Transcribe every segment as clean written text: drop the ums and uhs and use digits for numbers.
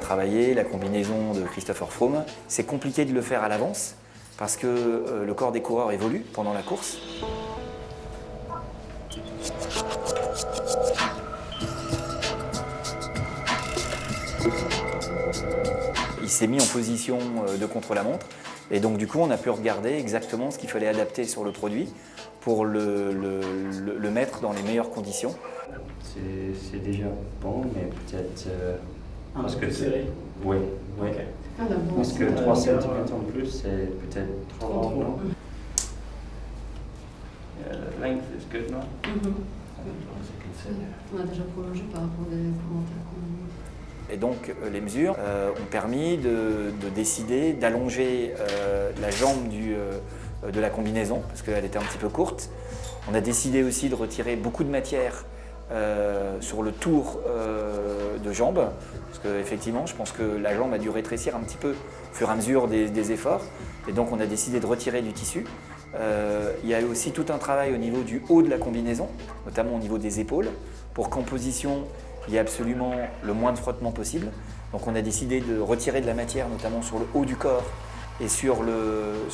travaillé, la combinaison de Christopher Froome. C'est compliqué de le faire à l'avance parce que le corps des coureurs évolue pendant la course. Il s'est mis en position de contre-la-montre et donc du coup on a pu regarder exactement ce qu'il fallait adapter sur le produit pour le mettre dans les meilleures conditions. C'est déjà bon, mais peut-être... parce que serré. Oui, oui. Okay. Parce que 3 cm en plus, c'est peut-être trop long, non? Yeah, the length is good, non? On a déjà prolongé par rapport aux commentaires qu'on a mis. Et donc les mesures ont permis de décider d'allonger la jambe de la combinaison parce qu'elle était un petit peu courte. On a décidé aussi de retirer beaucoup de matière sur le tour de jambe parce qu'effectivement je pense que la jambe a dû rétrécir un petit peu au fur et à mesure des efforts et donc on a décidé de retirer du tissu. Il y a eu aussi tout un travail au niveau du haut de la combinaison, notamment au niveau des épaules, pour qu'en position il y ait absolument le moins de frottement possible. Donc on a décidé de retirer de la matière, notamment sur le haut du corps et sur le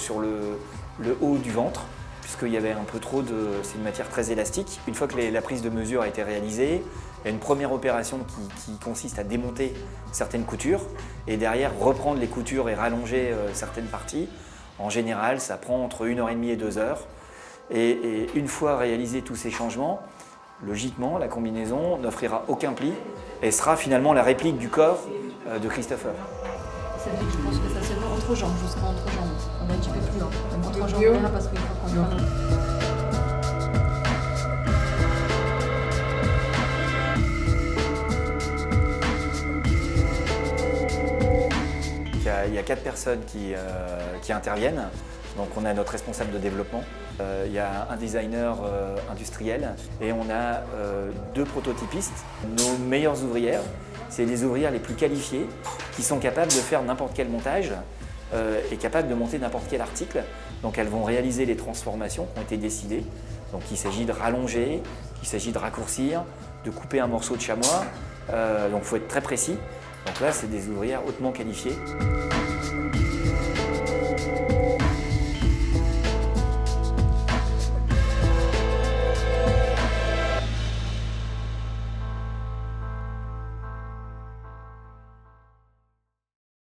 haut du ventre, puisqu'il y avait un peu trop de... C'est une matière très élastique. Une fois que la prise de mesure a été réalisée, il y a une première opération qui consiste à démonter certaines coutures et derrière reprendre les coutures et rallonger certaines parties. En général, ça prend entre 1h30 et 2 heures. Et une fois réalisés tous ces changements, logiquement, la combinaison n'offrira aucun pli et sera finalement la réplique du corps de Christopher. Ça fait que je pense que ça se fait entre jambes, jusqu'à entre jambes. On va un petit peu plus loin. Entre jambes, on verra parce qu'il faut qu'on prenne. Il y a 4 personnes qui interviennent. Donc on a notre responsable de développement, il y a un designer industriel et on a 2 prototypistes. Nos meilleures ouvrières, c'est les ouvrières les plus qualifiées qui sont capables de faire n'importe quel montage et capables de monter n'importe quel article. Donc elles vont réaliser les transformations qui ont été décidées. Donc il s'agit de rallonger, il s'agit de raccourcir, de couper un morceau de chamois. Donc il faut être très précis. Donc là, c'est des ouvrières hautement qualifiées.